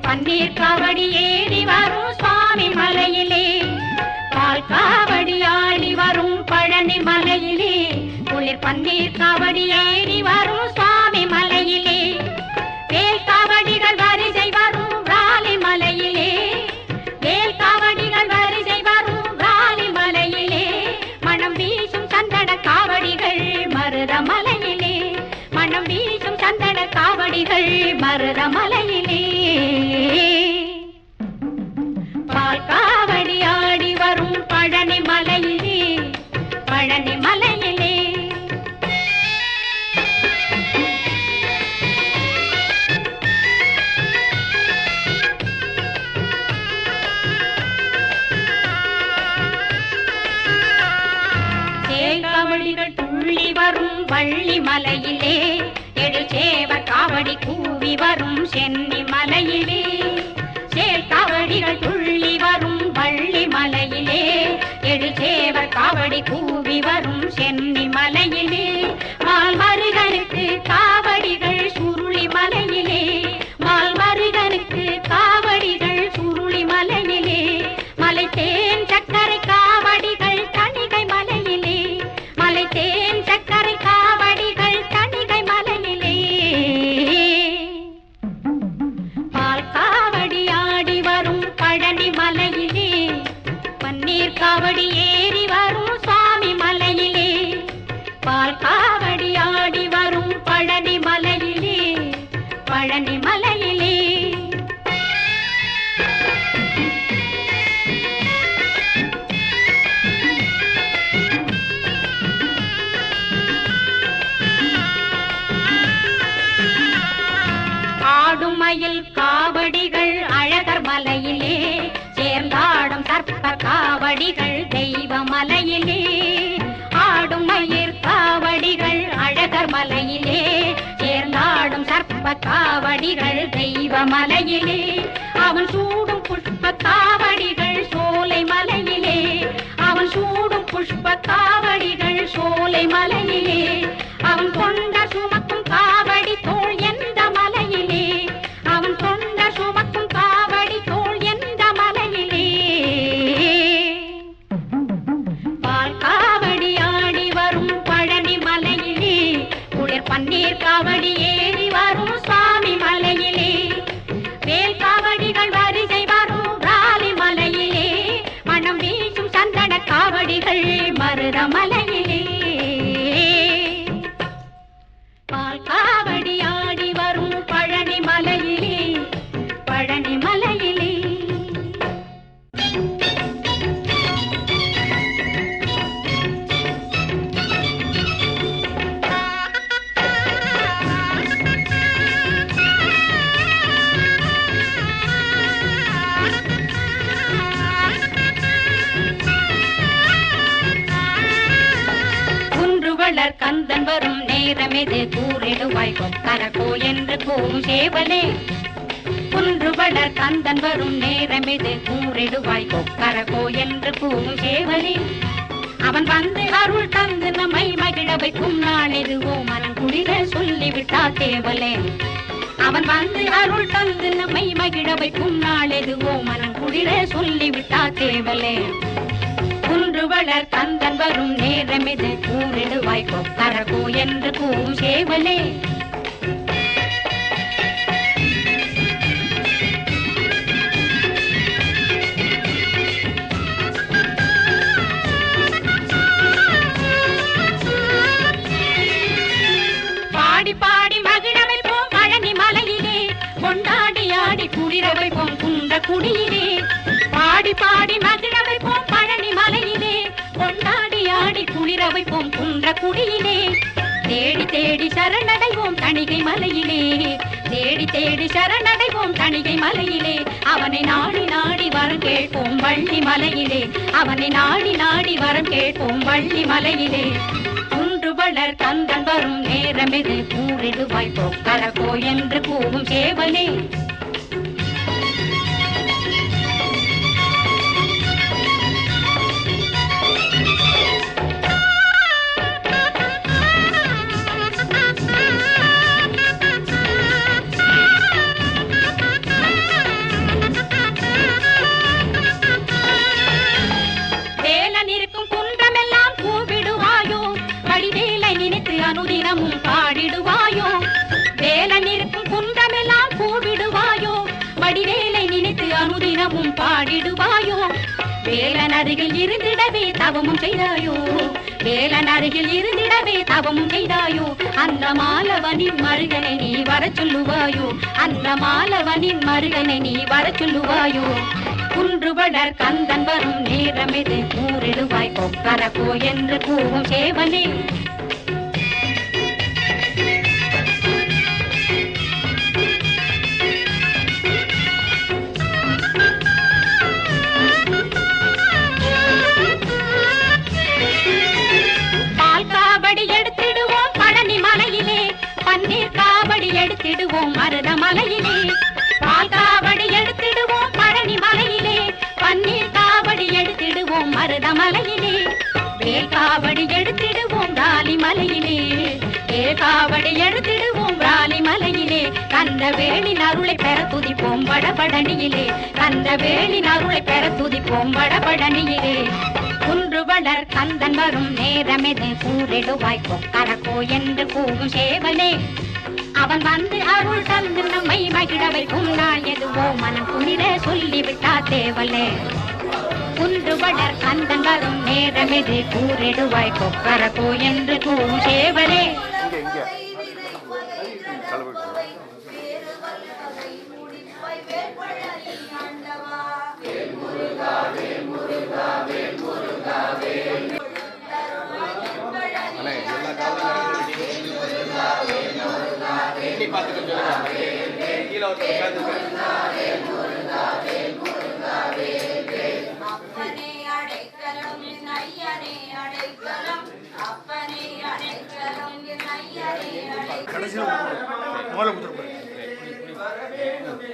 பன்னீர் காவடி ஏறி வரும் சுவாமி மலையிலே, பால் காவடி ஆடி வரும் பழனி மலையிலே, குளிர் பன்னீர் காவடி ஏறி வரும் சுவாமி மலையிலே, வேல் காவடிகள் வரிசை வரும் ராலி மலையிலே, வேல் காவடிகள் வரிசை வரும் ராலி மலையிலே, மனம் வீசும் சந்தன காவடிகள் மருத மலையிலே, மனம் வீசும் சந்தன காவடிகள் மருத மலையிலே, பால் காவடி ஆடி வரும் பழனி மலையிலே, பழனி மலையிலே. சேல்காவடிகள் துள்ளி வரும் வள்ளி மலையிலே, எழுச்சேவர் காவடி கூவி வரும் சென்னி மலையிலே, சேல்காவடிகள் துள்ளி வரும் வள்ளி மலையிலே, எழுச்சேவர் காவடி கூவி வரும் சென்னி மலையிலே, மால்மருகனுக்கு காவடிகள் சுருளி மலையிலே, மால்மருகனுக்கு காவடிகள் சுருளி மலையிலே, மலை தேன் சக்கரை காவடிகள் தணிகை மலையிலே, மலை தேன் சக்கரை காவடிகள் தணிகை மலையிலே, பால் காவடி ஆடி வரும் பழனி மலையிலே, பன்னீர் காவடி ஏறி வரும் சுவாமி மலையிலே, பால் காவடி ஆடி வரும் பழனி மலையிலே, பழனி மலையிலே. ஆடும் மயில் காவடிகள் அழகர் மலையிலே, சேர்ந்தாடும் சர்ப்ப காவடிகள் தெய்வ மலையிலே, ஆடும் மயில் காவடிகள் அழகர் மலையிலே, சேர்ந்தாடும் சர்ப்ப காவடிகள் தெய்வ மலையிலே, அவன் சூடும் புஷ்ப காவடிகள் சோலை மலையிலே, அவன் சூடும் புஷ்ப காவடிகள் சோலை மலையிலே, அவன் கொண்ட சுமக்கும் காவடி தோள் எந்த மலையிலே, அவன் கொண்ட சுமக்கும் காவடி தோள் எந்த மலையிலே, பால் காவடி ஆடி வரும் பழனி மலையிலே, குளிர் பன்னீர் காவடி ஏறி வரும் சுவாமி மலையிலே, வேல் காவடிகள் வரிசை வரும் ராலி மலையிலே, மனம் வீசும் சந்தன காவடிகள் மருத மலையிலே, பால் காவடி ஆடி வரும் பழனி மலையிலே, பழனி மலையிலே. குன்றுவளர் கந்தன் வரும் நேரமெது கூறிடுவாய் கொக்கரக்கோ என்று கூறும் சேவலே, குன்றுவளர் கந்தன் வரும் நேரமெது கூறிடுவாய் கொக்கரக்கோ என்று கூறும் சேவலே, அவன் வந்து அருள் தந்து நம்மை மகிழ வைக்கும் நாளெதுவோ மனம் குளிர சொல்லிவிட்டால் தேவலே, அவன் வந்து அருள் தந்து நம்மை மகிழ வைக்கும் நாளெதுவோ மனம் குளிர சொல்லிவிட்டால் தேவலே, குன்றுவளர் கந்தன் வரும் நேரமெது கூறிடுவாய் கொக்கரக்கோ என்று கூறும் சேவலே. பாடி பாடி மகிழ வைப்போம் பழனி மலையிலே, கொண்டாடி ஆடி குளிர வைப்போம் குன்ற குடியிலே, பாடி பாடி மகிழ வைப்போம் பழனி மலையிலே, கொண்டாடி ஆடி குளிர வைப்போம் குன்ற குடியிலே, தேடி தேடி சரணடைவோம் தணிகை மலையிலே, தேடி தேடி சரணடைவோம் தணிகை மலையிலே, அவனை நாடி நாடி வரம் கேட்போம் வள்ளி மலையிலே, அவனை நாடி நாடி வரம் கேட்போம் வள்ளி மலையிலே, குன்றுவளர் கந்தன் வரும் நேரமெது கூறிடுவாய் கொக்கரக்கோ என்று கூறும் சேவலே. அருகில் இருந்திடவே தவமும் செய்தாயோ வேலன் அருகில் இருந்திடவே தவமும் செய்தாயோ அந்த மாலவனின் மருகனை நீ வர சொல்லுவாயோ அந்த மாலவனின் மருகனை நீ வர சொல்லுவாயோ குன்றுவளர் கந்தன் வரும் நேரமிது கூறிடுவாய் கொக்கரக்கோ என்று கூவும் சேவனே எடுத்திடுவோம் மருத மலையிலே பால் காவடி எடுத்திடுவோம் பழனி மலையிலே பன்னீர் காவடி எடுத்திடுவோம் மருத மலையிலே வேல் காவடி எடுத்திடுவோம் ராலி மலையிலே வேல் காவடி எடுத்திடுவோம் ராலி மலையிலே கந்த வேலின் அருளை பெற துதிப்போம் வடபழனியிலே கந்த வேலின் அருளை பெற துதிப்போம் வடபழனியிலே குன்றுவளர் கந்தன் வரும் நேரமெது கூறிடுவாய் கொக்கரக்கோ என்று கூவும் சேவனே அவன் வந்து அருள் தந்து நம்மை மகிழ வைக்கும் நாள் எதுவோ மனம் குளிர சொல்லிவிட்டா தேவலே குன்றுவளர் கந்தன் வரும் நேரமெது கூறிடுவாய் கொக்கரக்கோ என்று கூவும் சேவலே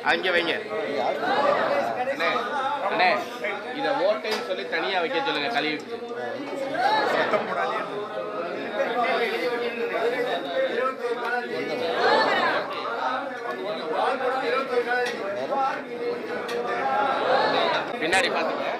அங்க வைங்க அண்ணே இத ஓட்டைன்னு சொல்லி தனியா வைக்க சொல்லுங்க கழுவி பின்னாடி பாத்துங்க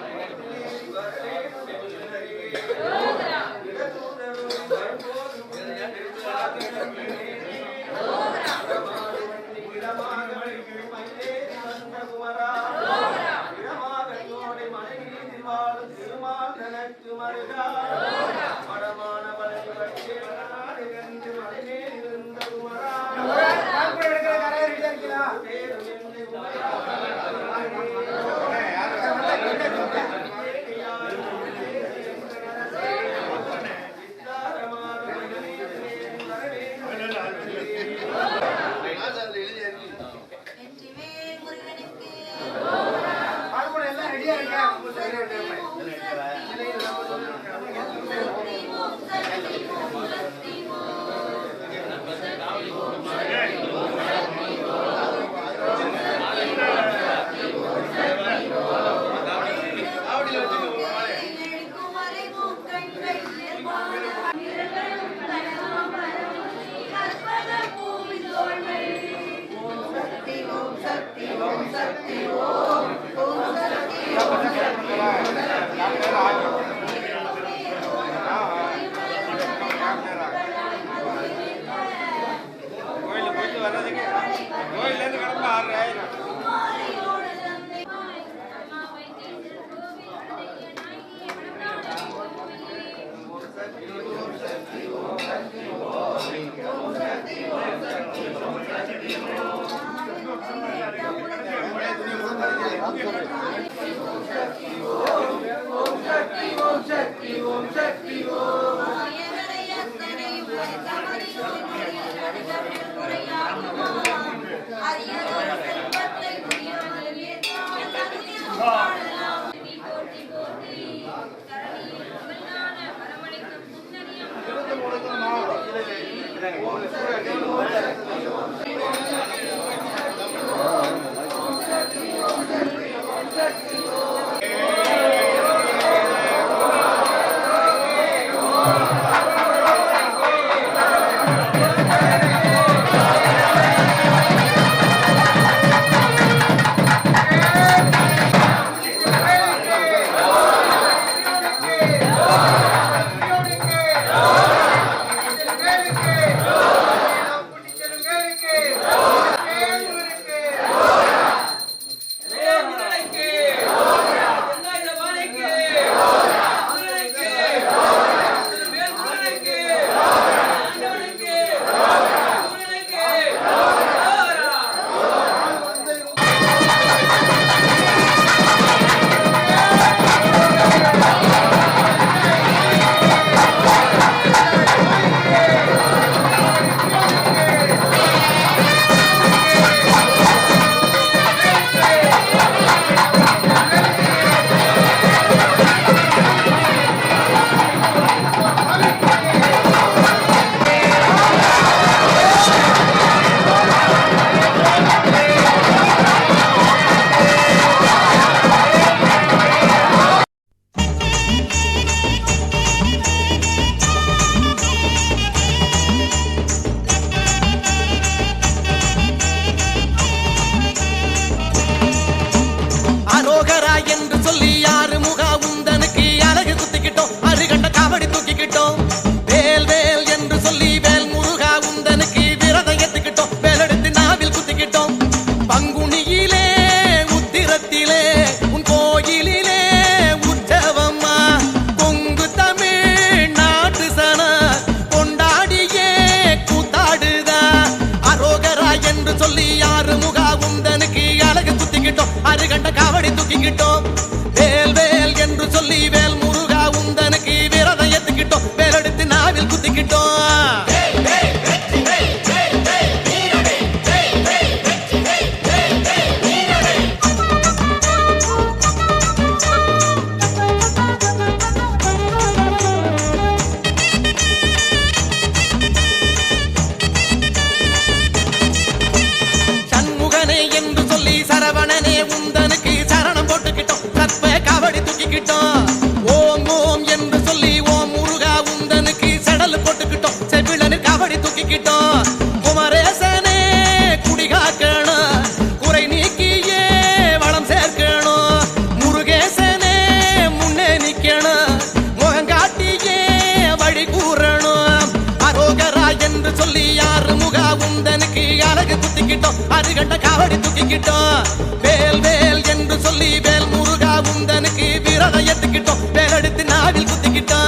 சொல்லி யாரு முகா உந்தனுக்கு அழகு குத்திக்கிட்டோம் அது கண்ட காவடி தூக்கிக்கிட்டோம் வேல் வேல் என்று சொல்லி வேல் முருகா உந்தனுக்கு விரதம் ஏத்துக்கிட்டோம் வேலெடுத்து நாவில் குத்திக்கிட்டோம்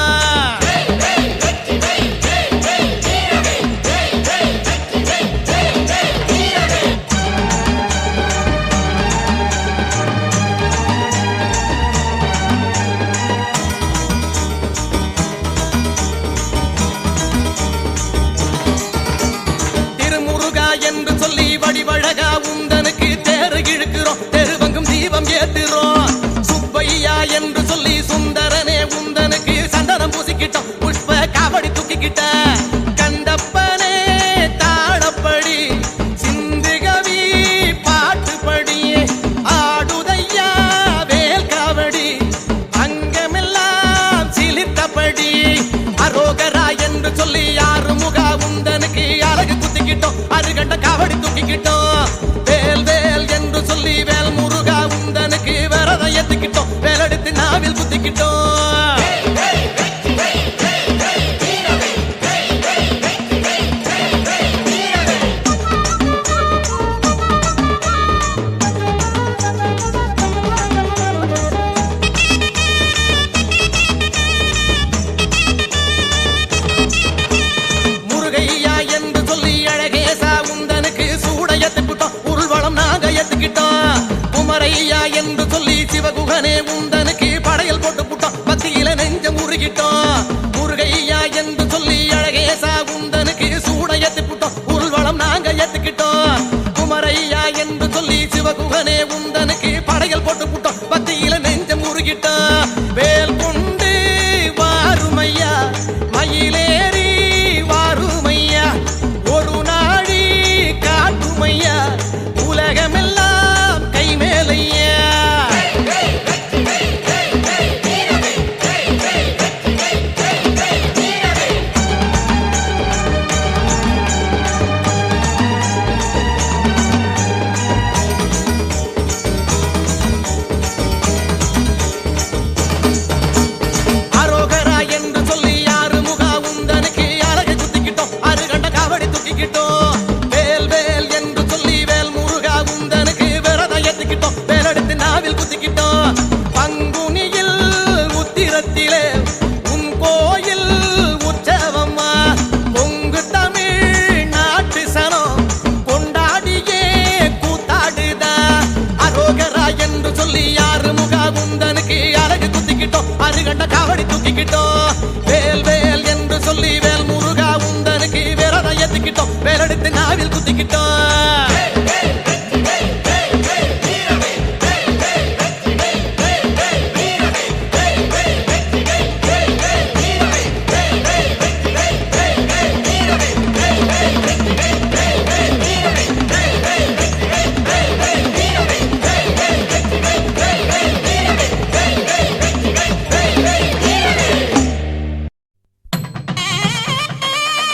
என்று சொல்லி வடிவழகா உந்தனுக்கு தேறு இழுக்கிறோம் தெருவங்கும் தீபம் ஏத்துறோம் சுப்பையா என்று சொல்லி சுந்தரனே உந்தனுக்கு சந்தனம் பூசிக்கிட்டோம் புஷ்ப காவடி தூக்கிக்கிட்ட கண்டப்பனே தாளப்படி சிந்துகவி பாட்டுப்படி ஆடுதையா வேல் காவடி அங்கமெல்லாம் சிலித்தபடி அரோகரா என்று சொல்லி யாரு முகா உந்தனுக்கு அழகு குத்திக்கிட்டோம் அருகண்ட காவடி தூக்கிக்கிட்டோம் வேல் வேல் என்று சொல்லி வேல் முருகா உந்தனுக்கு விரதம் ஏத்துக்கிட்டோம் வேலெடுத்து நாவில் குத்திக்கிட்டோம் முருகையா என்று சொல்லி அழகேசா உந்தனுக்கு சூட ஏத்துக்கிட்டோம் உருள்வளம் நாங்க ஏத்துக்கிட்டோம் குமரையா என்று சொல்லி சிவகுகனே உந்தனுக்கு படையல் போட்டு புட்டோம் பத்தியில நெஞ்சம் உருகிட்டோம் முருகையா என்று சொல்லி அழகேசா உந்தனுக்கு சூட ஏத்துக்கிட்டோம் உருள்வளம் நாங்க ஏத்துக்கிட்டோம் குமரையா என்று சொல்லி சிவகுகனே உந்தனுக்கு படையல் போட்டு புட்டோம் பத்தியில நெஞ்சம் உருகிட்டோம் வேல் கொண்டு வாருமையா மயிலேறி வாருமையா ஒரு நாடி காட்டுமையா உலகமெல்லாம் கைமேலையா அரோகரா என்று சொல்லி யாரு முகா உந்தனுக்கு அழகு குத்திக்கிட்டோம் அருகண்ட காவடி தூக்கிக்கிட்டோம் வேல் வேல் என்று சொல்லி வேல் முருகா உந்தனுக்கு விரதம் ஏத்துக்கிட்டோம் வேலெடுத்து நாவில் குத்திக்கிட்டோம் பங்குனியில் உத்திரத்திலே உன் கோயில் உற்சவம்மா பொங்கு தமிழ் நாட்டு சனம் கொண்டாடியே கூத்தாடுதா அரோகரா என்று சொல்லி யாரு முகா உந்தனுக்கு அழகு குத்திக்கிட்டோம் அருகண்ட காவடி தூக்கிக்கிட்டோம் வேல் வேல் என்று சொல்லி வேல் முருகா உந்தனுக்கு விரதம் ஏத்துக்கிட்டோம் வேலெடுத்து நாவில் குத்திக்கிட்டோம்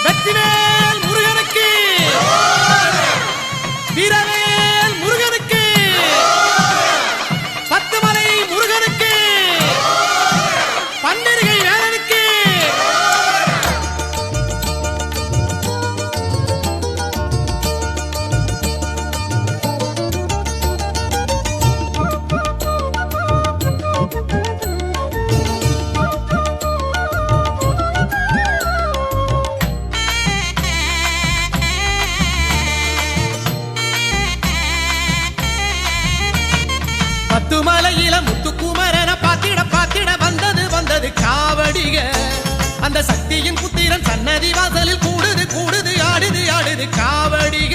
வெற்றிவேல் முருகனுக்கு வீரவேல் முருகனுக்கு பத்துமலை முருகனுக்கு பன்னிருகை வேலனுக்கு பத்துமலையில முத்துக்குமரன பாத்திட பாத்திட வந்தது வந்தது காவடிக அந்த சக்தியின் புத்திரன் சன்னதி வாசலில் கூடுது கூடுது ஆடுது ஆடுது காவடிக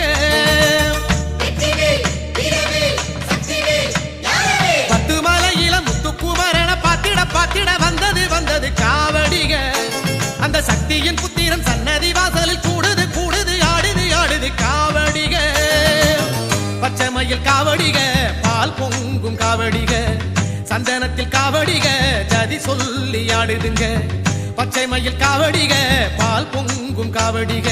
பத்துமலையில முத்துக்குமரன பாத்திட பாத்திட வந்தது வந்தது காவடிக அந்த சக்தியின் புத்திரன் சன்னதி வாசலில் கூடுது கூடுது ஆடுது ஆடுது காவடிக பச்சைமயில் காவடிக பால் பொங்கும் காவடிக சந்தனத்தில் காவடிக ஜதி சொல்லி ஆடுதுங்க பச்சைமயில் காவடிக பால் பொங்கும் காவடிக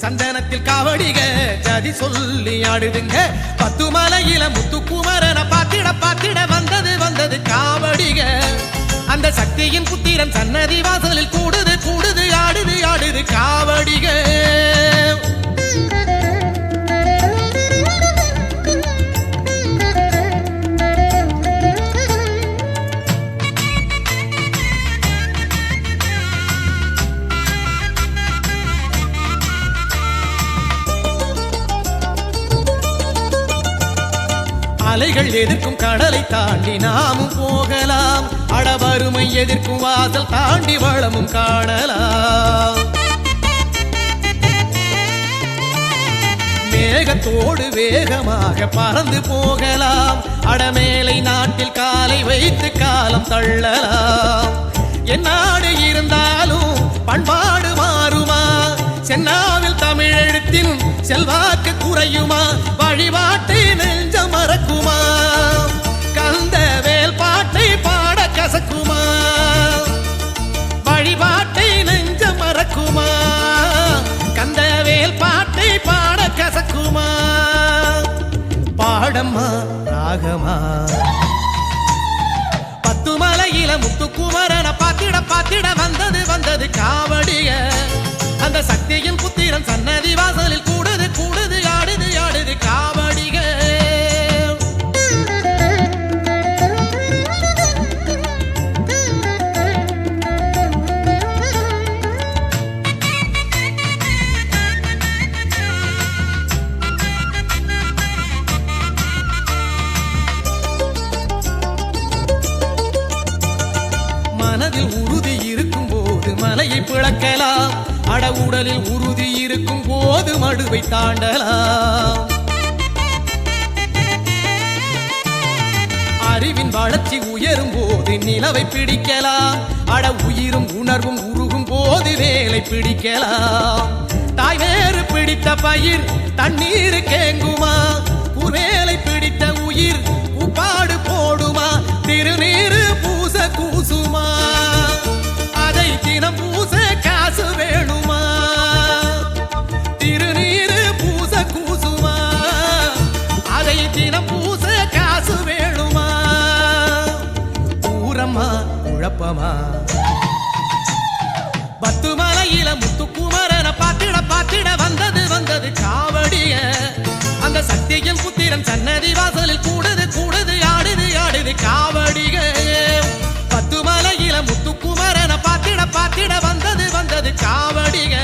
சந்தனத்தில் காவடிக ஜதி சொல்லி ஆடுதுங்க பத்துமலையில முத்துக்குமரன பாத்திட பாத்திட வந்தது வந்தது காவடிக அந்த சக்தியின் புத்திரன் சன்னதி வாசலில் கூடுது கூடுது ஆடுது ஆடுது காவடிக அலைகள் எதிர்க்கும் கடலை தாண்டி நாமும் போகலாம். அடவருமை எதிர்க்கும் வாசல் தாண்டி வளமும் காணலாம். மேகத்தோடு வேகமாக பறந்து போகலாம். அடமேலை நாட்டில் காலை வைத்து காலம் தள்ளலாம். என் நாடு இருந்தாலும் பண்பாடு மாறுமா? சென்னாவில் தமிழ் எழுத்தின் செல்வாக்கு குறையுமா? வழிபாட்டை நெஞ்ச மறக்குமா? கந்த வேல் பாட்டை பாட கசக்குமா? வழிபாட்டை நெஞ்ச மறக்குமா? கந்த வேல் பாட்டை பாட கசக்குமா? பாடம்மா ராகமா பத்துமலையில முத்துக்குமரன பாத்திட பாத்திட வந்தது வந்தது காவடிய. அந்த சக்தியின் புத்திரன் சன்னதி வாசலில் கூடுது கூடுது ஆடுது ஆடுது காவடிக. மனதில் உறுதி இருக்கும் போது மலையை பிளக்கலாம். அட உடலில் உறுதி இருக்கும் போது மடுவை தாண்டலாம். அறிவின் வளர்ச்சி உயரும் போது நிலவை பிடிக்கலாம். அட உயிரும் உணர்வும் உருகும் போது வேலை பிடிக்கலாம். தாய் வேறு பிடித்த பயிர் தண்ணீர் கேங்குமா? குவேலை பிடித்த உயிர் உப்பாடு போடுமா? திருநீரு பூச கூசுமா? அதை தினம் பூச காசு வேணுமா? திருநீரு பூச கூசுமா? அதை தினம் பூச காசு வேணுமா? ஊரம்மா குழப்பமா பத்துமலையில முத்துக்குமரன பாத்திட பாத்திட வந்தது வந்தது காவடிய. அந்த சக்தியின் புத்திரன் சன்னதி வாசலில் கூடுது கூடுது ஆடுது ஆடுது காவடிக. பத்துமலையில முத்துக்குமரன பாத்திட பாத்திட வந்தது வந்தது காவடிக.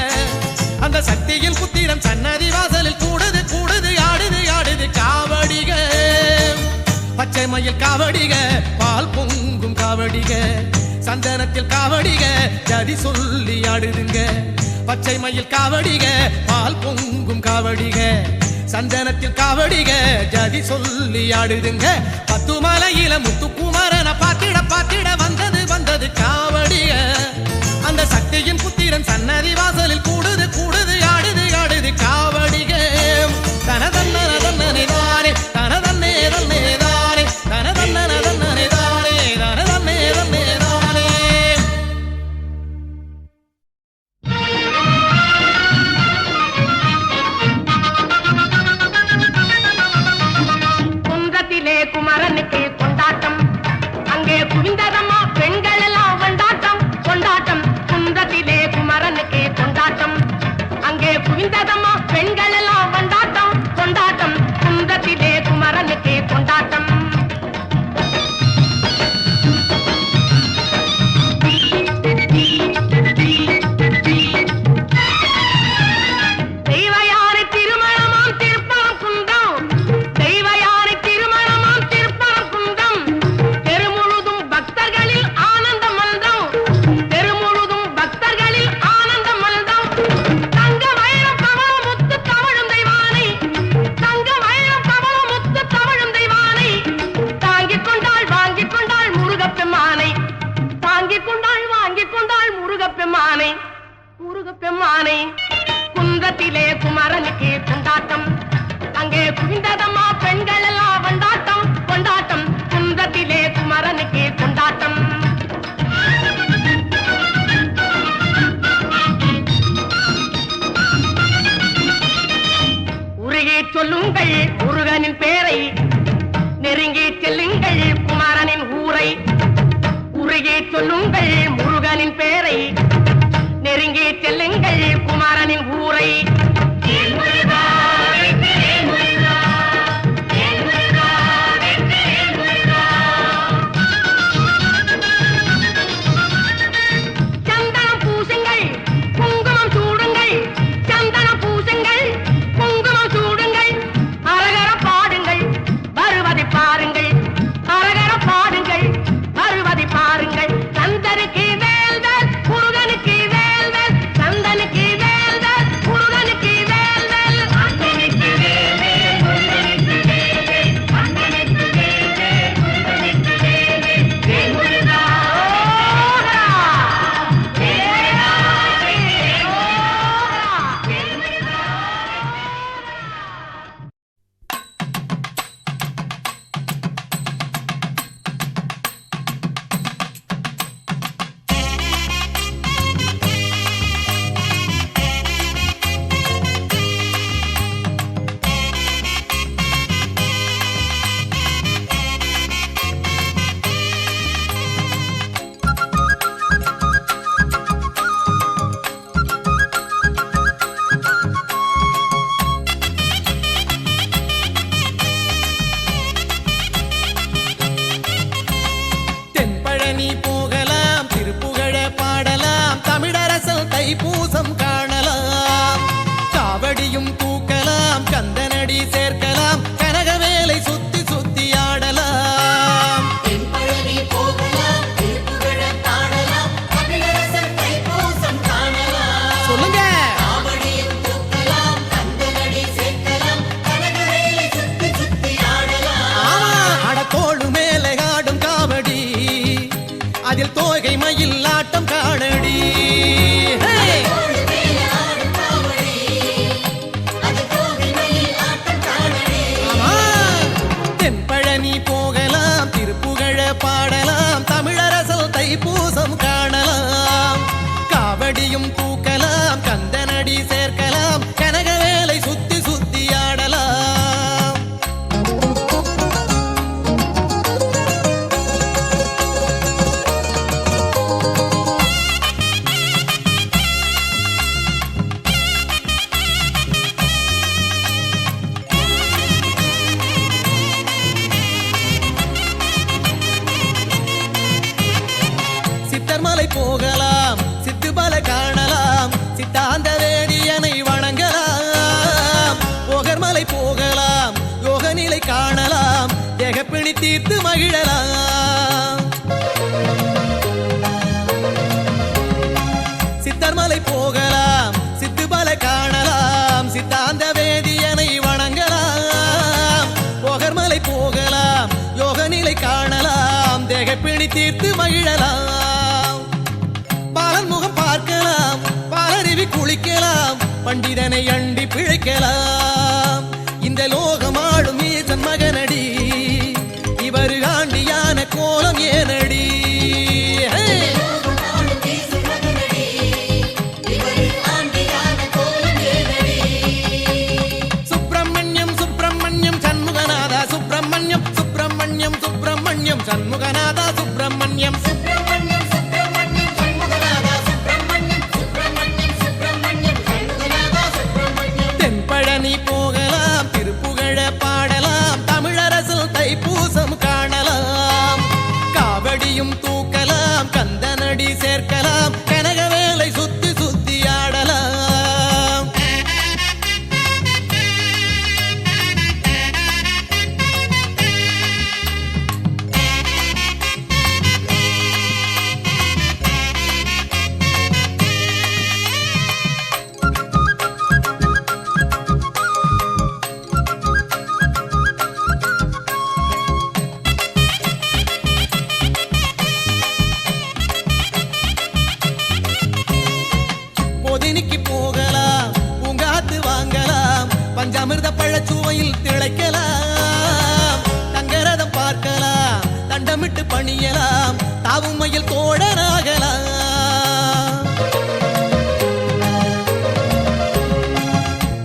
அந்த சக்தியின் புத்திரன் சன்னதி வாசலில் கூடுது கூடுது ஆடுது ஆடுது காவடிக. பச்சை மயில் காவடிக பால் பொங்கும் காவடிக. சந்தனத்தில் காவடிக ஜதி சொல்லி ஆடுதுங்க. பச்சை மயில் காவடிக பால் பொங்கும் காவடிக. சந்தனத்தில் காவடிக ஜதி சொல்லி ஆடுதுங்க. பத்துமலையில முத்துக்குமரன பாத்திட பாத்திட வந்தது வந்தது காவடிக. அந்த சக்தியின் புத்திரன் சன்னதி வாசலில் கூடுது கூடுது ஆடுது ஆடுது காவடிக. தனதன்ன தன்னே தானே தனதன்னே தன்னே தானே தனதன்ன தன்னே தானே தனதன்னே தன்னே தானே. குன்றத்திலே குமரனுக்கு கொண்டாட்டம், அங்கே குவிந்ததம்மா பெண்கள் எல்லாம் கொண்டாட்டம் கொண்டாட்டம். குன்றத்திலே குமரனுக்கு கொண்டாட்டம், அங்கே குவிந்ததம்மா பெண்கள் எல்லாம் கொண்டாட்டம் கொண்டாட்டம். குன்றத்திலே குமரனுக்கு கொண்டாட்டம். தெய்வயானை திருமணமாம் திருப்பரம் குன்றம், தெய்வயானை திருமணமாம் திருப்பரம் குன்றம். தெருமுழுதும் பக்தர்களில் ஆனந்த மல்தம், தெருமுழுதும் பக்தர்களில் ஆனந்த மல்தம். தங்க வைரம் பவள முத்து தவழும் தெய்வானை, தங்க வைரம் பவள முத்து தவழும் தெய்வானை. தாங்கிக் கொண்டாள் வாங்கிக் கொண்டாள் முருகப்பெம்மானை, தாங்கிக் கொண்டாள் வாங்கிக் கொண்டாள் முருகப்பெம்மானை முருகப்பெம்மானை. குன்றத்திலே குமரனுக்கு கொண்டாட்டம், அங்கே குவிந்ததம்மா பெண்கள் எல்லாம் கொண்டாட்டம் கொண்டாட்டம். குன்றத்திலே குமரனுக்கு கொண்டாட்டம். உருகி சொல்லுங்கள் முருகனின் பேரை, நெருங்கி செல்லுங்கள் குமரனின் ஊரை. உருகி சொல்லுங்கள் முருகனின் பேரை, நெருங்கி செல்லுங்கள் குமரனின் ஊரை. சந்தனம் பூசுங்கள் குங்குமம் சூடுங்கள், சந்தனம் பூசுங்கள் குங்குமம் சூடுங்கள். அரகர பாடுங்கள் வருவதை போகலாம் சித்து பல காணலாம் சித்தாந்த வேதியனை வணங்கலாம் போகர்மலை போகலாம் யோக நிலை காணலாம் தேகப்பிணி தீர்த்து மகிழலாம் சித்தர்மலை போகலாம் சித்து பல காணலாம் சித்தாந்த வேதியனை வணங்கலாம் போகர்மலை போகலாம் யோக நிலை காணலாம் தேகப்பிணி தீர்த்து மகிழலாம் பாலன் முகம் பார்க்கலாம் பாலருவி குளிக்கலாம் பண்டிதனை அண்டி பிழைக்கலாம் இந்த லோகமாடும் ஈசன் மகனடி இவர் ஆண்டியான கோலம் ஏனடி சுப்பிரமணியம் சுப்பிரமணியம் சண்முகநாதா சுப்பிரமணியம் சுப்பிரமணியம் சுப்பிரமணியம் சண்முகநாதா சுப்பிரமணியம் தென்பழனி போகலாம் திருப்புகழ பாடலாம் தமிழரசில் தைப்பூசம் காணலாம் காவடியும் தூக்கலாம் கந்தனடி சேர்க்கலாம் கனகவேலை சுத்தி சுத்தி ஆடலாம் பொதினிக்கு போகலாம் பூங்காத்து வாங்கலாம் பஞ்சாமிர்த பழச்சுவையில் திளைக்கலாம் தங்கரதம் பார்க்கலாம் தண்டமிட்டு பணியலாம் தாவும் மயில் தோழனாகலாம்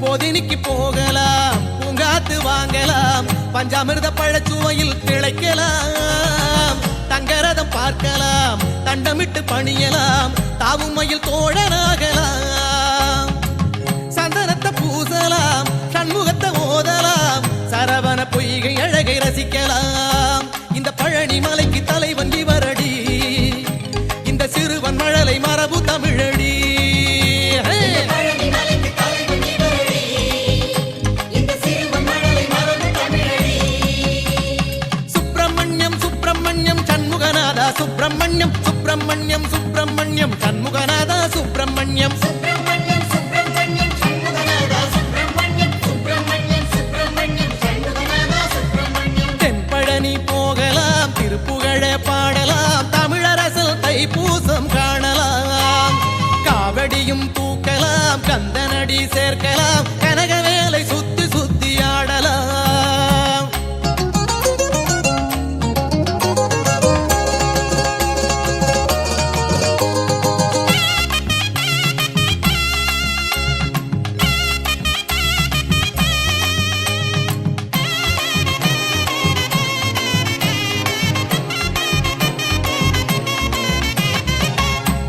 பொதினிக்கு போகலாம் பூங்காத்து வாங்கலாம் பஞ்சாமிர்த பழச்சுவையில் திளைக்கலாம் தங்கரதம் பார்க்கலாம் தண்டமிட்டு பணியலாம் தாவும் மயில் தோழனாகலாம் சந்தனத்தை பூசலாம் சண்முகத்தை ஓதலாம் சரவண பொய்கை அழகை ரசிக்கலாம் இந்த பழனி மலைக்கு தலைவன் இவரடி இந்த சிறுவன் மழலை மரபு தமிழடி சுப்பிரமணியம் சுப்பிரமணியம் சண்முகநாதா சுப்பிரமணியம் சுப்பிரமணியம் சுப்பிரமணியம் சண்முகநாதா சுப்பிரமணியம் தென்பழனி போகலாம் திருப்புகழ பாடலாம் தமிழரசில் தைப்பூசம் காணலாம் காவடியும் தூக்கலாம் கந்தனடி சேர்க்கலாம் கனகவேலை சுத்தி சுத்தி ஆடலாம்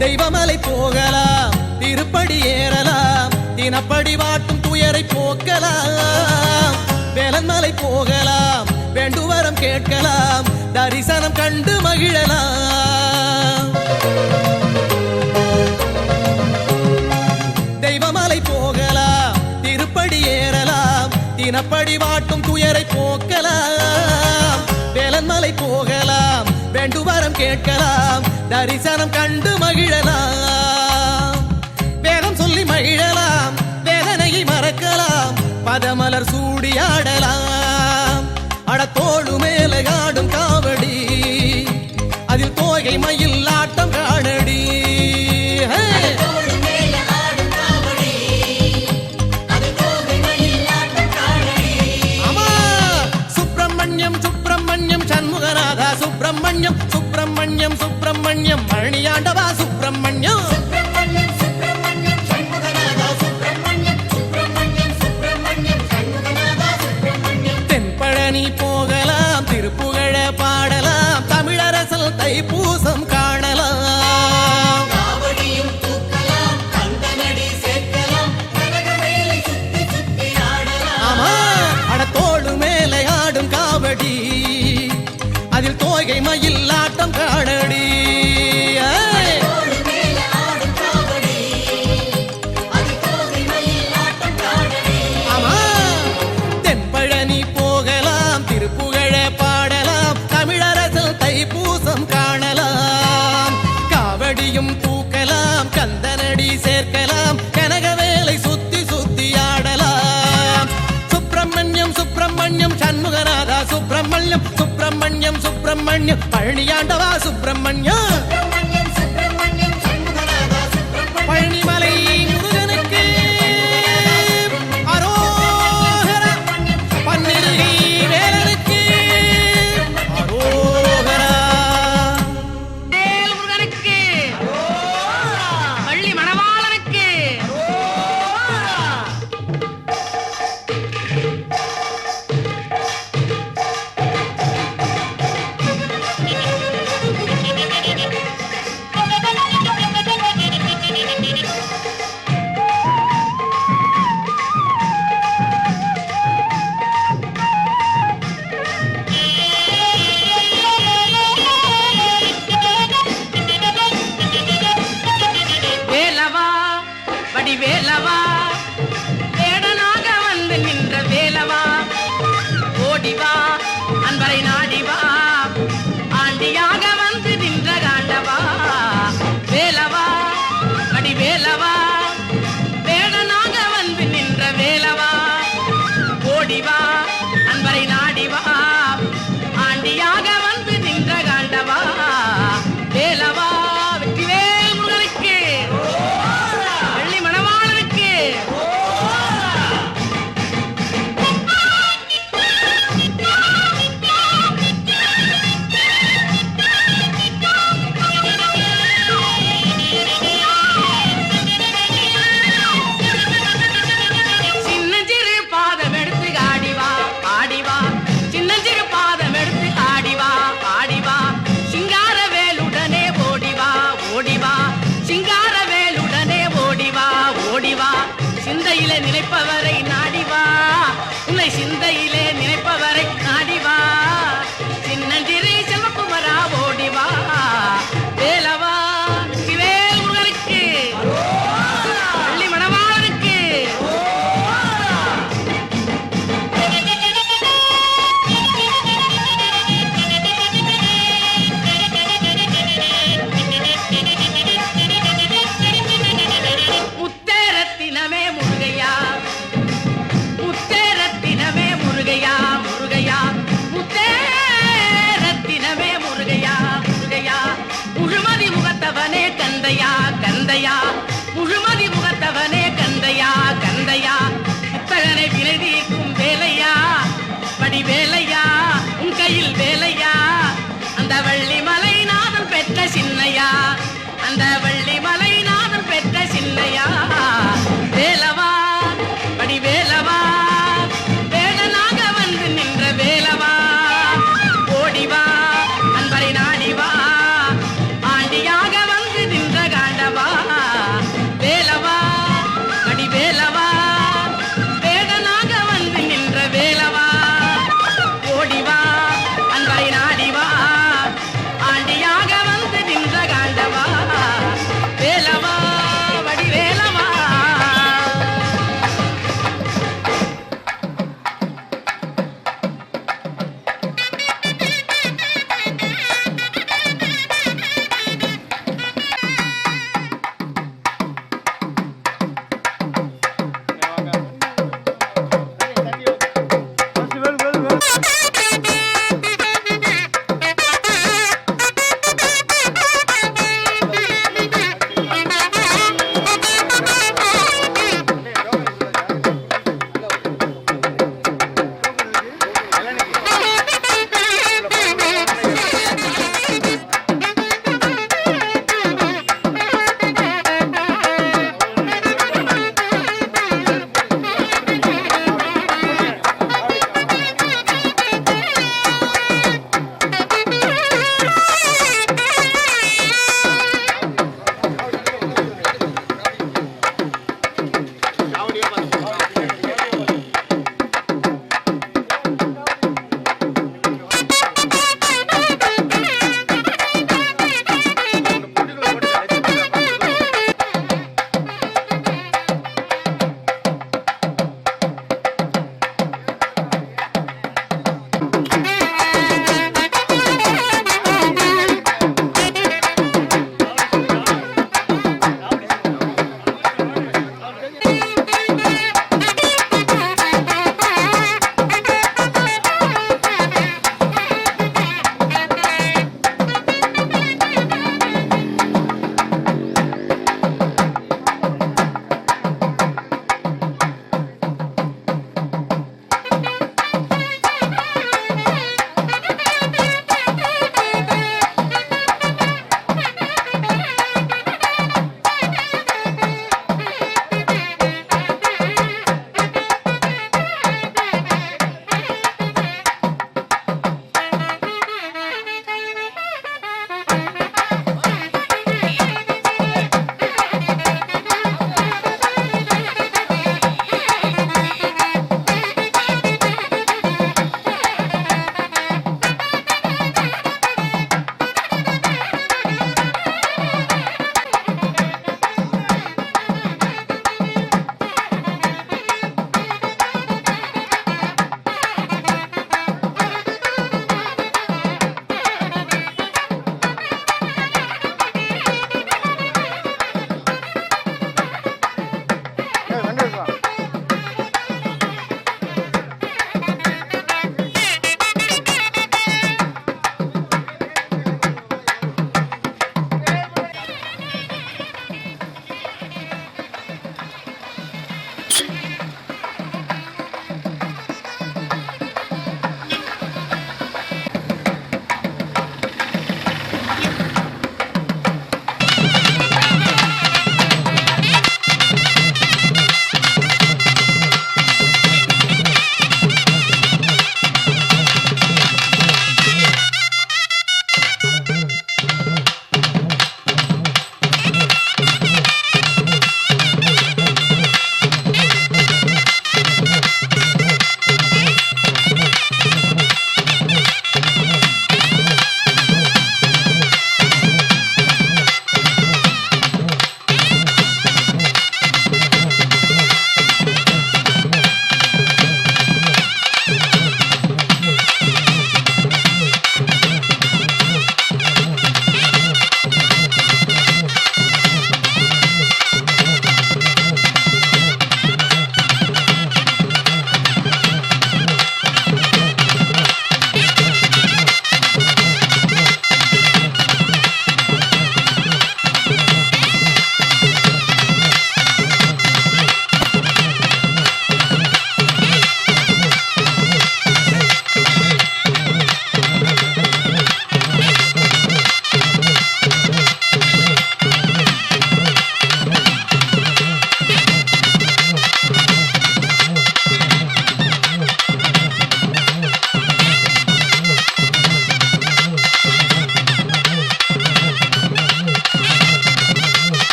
தெய்வமலை போகலாம் திருப்படி ஏறலாம் தினப்படி வாட்டும் துயரை போக்கலாம் வேலன்மலை போகலாம் வேண்டுவரம் கேட்கலாம் தரிசனம் கண்டு மகிழலாம் தெய்வமலை போகலாம் திருப்படி ஏறலாம் தினப்படி வாட்டும் துயரை போக்கலாம் வேலன்மலை போகலாம் வேண்டுவரம் கேட்கலாம் தரிசனம் கண்டு மகிழலாம் வேதம் சொல்லி மகிழலாம் வேதனையை மறக்கலாம் பதமலர் சூடி ஆடலாம் அடத்தோடு மேலே ஆடும் காவடி அதில் தோகை மயில் ஆட்டம் காணடி ஆமா சுப்பிரமணியம் சுப்பிரமணியம் சண்முகநாதா சுப்பிரமணியம் சுப்பிரமணியம் சுப்பிரமணியம் பழனியாண்டவா சுப்பிரமணியம் சுப்பிரமணியம் சுப்பிரமணியம் சுப்பிரமணியம் பழனியாண்டவா சுப்பிரமணியம் பழனிமலை முருகனுக்கு அரோகரா பன்னிருகை வேலனுக்கு அரோகரா வேல் முருகனுக்கு பள்ளி மணவாளனுக்கு வேலவா வடிவேலவா வேடனாக வந்து நின்ற வேலவா ஓடிவா அன்பரை நாடிவா ஆண்டியாக வந்து நின்ற காண்டவா வேலவா வடிவேலவா வேடனாக வந்து நின்ற வேலவா ஓடிவா அன்பரை நாடிவா ஆண்டியாக வந்து நின்ற காண்டவா வேலவா வெற்றிவேல் முருகனுக்கு பள்ளி மணவாளனுக்கு சின்னஞ்சிறு பாதம் எடுத்து ஆடிவா ஆடிவா சின்னஞ்சிறு பாதம் எடுத்து ஆடிவா ஆடிவா சிங்கார வேலுடனே ஓடிவா ஓடிவா சிங்கார வேலுடனே ஓடிவா ஓடிவா சிந்தையிலே நினைப்பவரை நாடிவா உன்னை சிந்தையிலே நினைப்பவரை நாடிவா சின்னஞ்சிறு செல்வகுமரா ஓடிவா வேலவா வெற்றிவேல் முருகனுக்கு பள்ளி மணவாளனுக்கு முத்தரத்தினமே முருகையா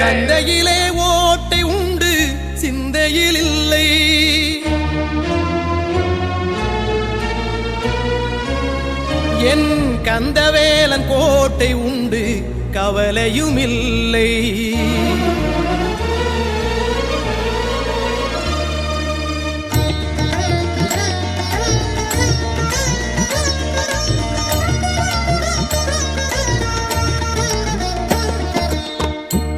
கந்தையிலே ஓட்டை உண்டு சிந்தையில் இல்லை. என் கந்தவேலன் கோட்டை உண்டு கவலையும் இல்லை.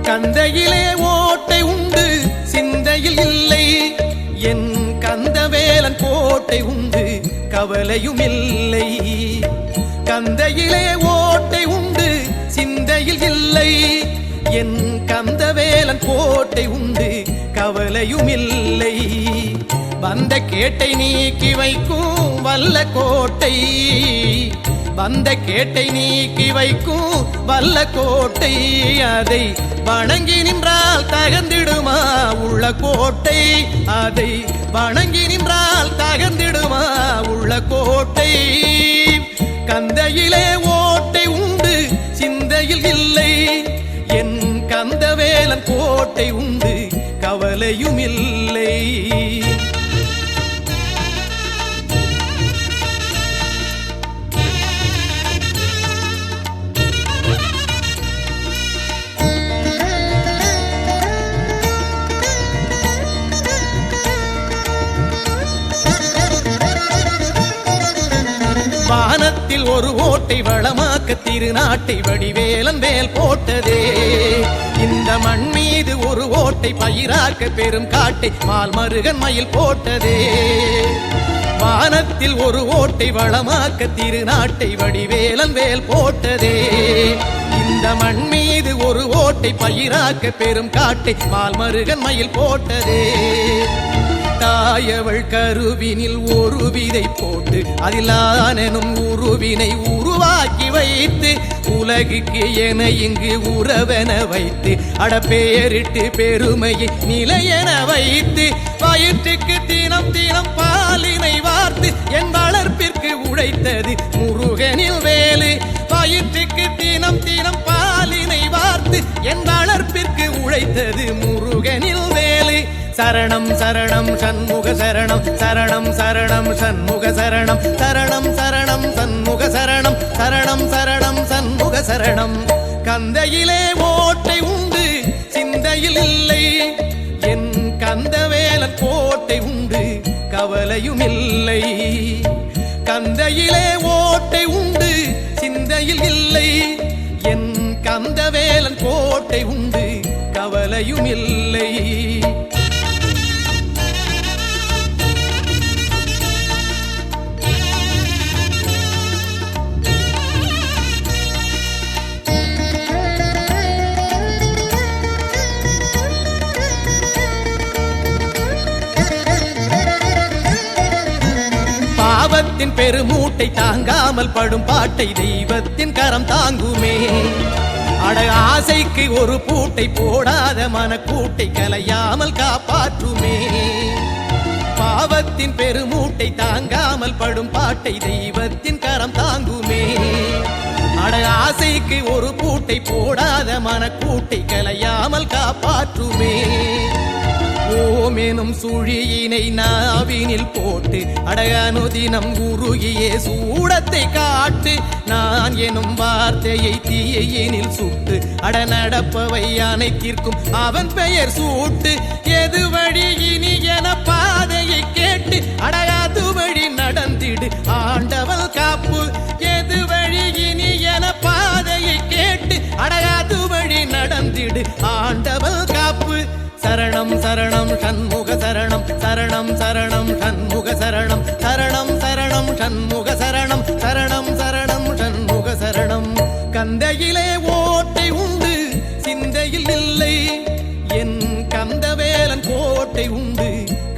கந்தையிலே ஓட்டை உண்டு சிந்தையில் இல்லை. என் கந்தவேலன் கோட்டை உண்டு கவலையும் இல்லை. கந்தையிலே ஓட்டை உண்டு சிந்தையில் இல்லை. என் கந்தவேலன் கோட்டை உண்டு கவலையும் இல்லை. வந்த கேட்டை நீக்கி வைக்கும் வல்ல கோட்டை. வந்த கேட்டை நீக்கி வைக்கும் வல்ல கோட்டை. அதை வணங்கி நின்றால் தகர்ந்திடுமா உள்ள கோட்டை. அதை வணங்கி நின்றால் தகர்ந்திடுமா உள்ள கோட்டை. கந்தையிலே ஓட்டை உண்டு சிந்தையில் இல்லை. என் கந்தவேலன் கோட்டை உண்டு கவலையும் இல்லை. வானத்தில் ஒரு ஓட்டை வளமாக்க திருநாட்டை வடிவேலன் வேல் போட்டதே. இந்த மண் மீது ஒரு ஓட்டை பயிராக்க பெரும் காட்டை மால்மருகன் மயில் போட்டதே. வானத்தில் ஒரு ஓட்டை வளமாக்க திருநாட்டை வடிவேலன் வேல் போட்டதே. இந்த மண் மீது ஒரு ஓட்டை பயிராக்க பெரும் காட்டை மால்மருகன் மயில் போட்டதே. தாயவள் கருவினில் ஒரு விதை போட்டு அதில் ஆனெனும் உருவினை உருவாக்கி வைத்து உலகுக்கு என இங்கு உறவென வைத்து அடப்பேரிட்டு பெருமையை நிலையென வைத்து வயிற்றுக்கு தினம் தினம் பாலினை வார்த்து என் வளர்ப்பிற்கு உழைத்தது முருகனில் வேலு. வயிற்றுக்கு தினம் தினம் பாலினை வார்த்து என் வளர்ப்பிற்கு உழைத்தது முருகனில் வேலு. சரணம் சரணம் சண்முக சரணம் சரணம் சரணம் சண்முக சரணம் சரணம் சரணம் சண்முக சரணம் சரணம் சரணம் சண்முக சரணம். கந்தையிலே ஓட்டை உண்டு சிந்தையில் இல்லை. என் கந்தவேலன் கோட்டை உண்டு கவலையும் இல்லை. கந்தையிலே ஓட்டை உண்டு சிந்தையில் இல்லை. என் கந்தவேலன் கோட்டை உண்டு கவலையும் இல்லை. பாவத்தின் பெருமூட்டை தாங்காமல் படும் பாட்டை தெய்வத்தின் கரம் தாங்குமே. அட ஆசைக்கு ஒரு பூட்டை போடாத மனக்கூட்டை கலையாமல் காப்பாற்றுமே. பாவத்தின் பெருமூட்டை தாங்காமல் படும் பாட்டை தெய்வத்தின் கரம் தாங்குமே. அட ஆசைக்கு ஒரு பூட்டை போடாத மனக்கூட்டை கலையாமல் காப்பாற்றுமே. ஓம் எனும் சுழியினை நாவினில் போட்டு அடகனுதினம் உருகியே சூடத்தை காட்டு. நான் எனும் வார்த்தையை தீயினில் சுட்டு அட நடப்பவை அனைத்திற்கும் அவன் பெயர் சூட்டு. எது வழி இனி என பாதையை கேட்டு அடகாது வழி நடந்திடு ஆண்டவன் காப்பு. எது வழி இனி என பாதையை கேட்டு அடகாது வழி நடந்திடு ஆண்டவன் காப்பு. சரணம் சரணம் சண்முக சரணம் சரணம் சரணம் சண்முக சரணம் சரணம் சரணம் சண்முக சரணம் சரணம் சரணம் சண்முக சரணம். கந்தையிலே ஓட்டை உண்டு சிந்தையில் இல்லை. என் கந்தவேலன் கோட்டை உண்டு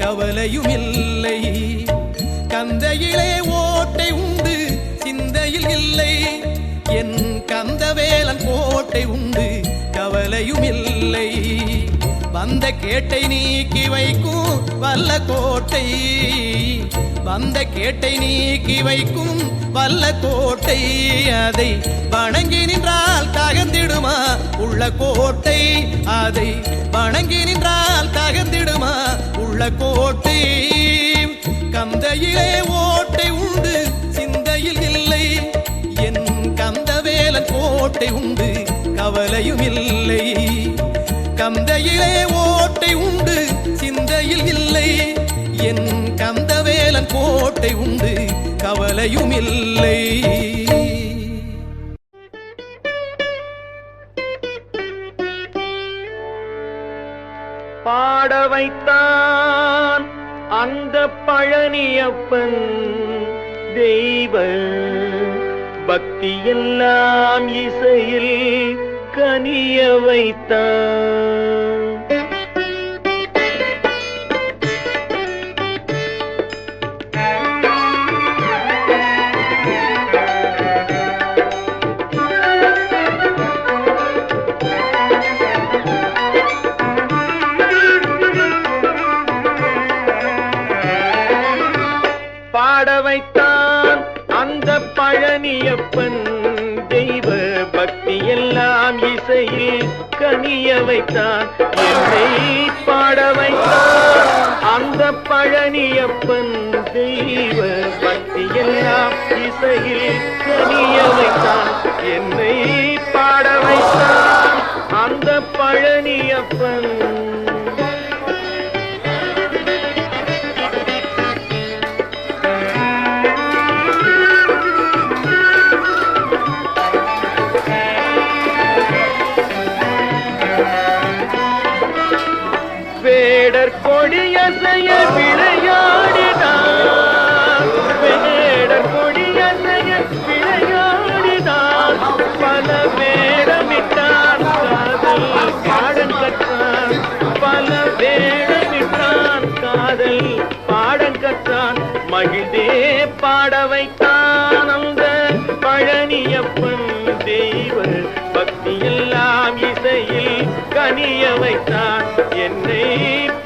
கவலையும் இல்லை. கந்தையிலே ஓட்டை உண்டு சிந்தையில் இல்லை. என் கந்தவேலன் கோட்டை உண்டு கவலையும் இல்லை. வந்த கேட்டை நீக்கி வைக்கும் வல்ல கோட்டை. வந்த கேட்டை நீக்கி வைக்கும் வல்ல கோட்டை. அதை வணங்கி நின்றால் தகர்ந்திடுமா உள்ள கோட்டை. அதை வணங்கி நின்றால் தகர்ந்திடுமா உள்ள கோட்டை கந்தையிலே ஓட்டை உண்டு சிந்தையில் இல்லை என் கந்தவேலன் கோட்டை உண்டு கவலையும் இல்லை கந்தையிலே ஓட்டை உண்டு சிந்தையில் இல்லை என் கந்தவேலன் கோட்டை உண்டு கவலையும் இல்லை பாட வைத்தான் அந்த பழனியப்பன் தெய்வ பக்தியெல்லாம் இசையில் கனிய வைத்தான் பாட வைத்தான் அந்த பழனியப்பன் தெய்வ பக்தியெல்லாம் இசையில் கனிய வைத்தான் என்னை பாட வைத்தான் அந்த பழனியப்பன் தெய்வ பக்தியெல்லாம் இசையில் கனிய வைத்தான் என்னை பாட வைத்தான் அந்த பழனியப்பன் வேடர் கொடியசைய விளையாடினான் வேடர் கொடியசைய விளையாடினான் பல வேடமிட்டான் காதல் பாடம் கற்றான் பல வேடமிட்டான் காதல் பாடம் கற்றான் மகிழ்ந்தே பாட வைத்தான் அந்த பழனியப்பன் தெய்வ பக்தியெல்லாம் இசையில் கனிய வைத்தான் என்னை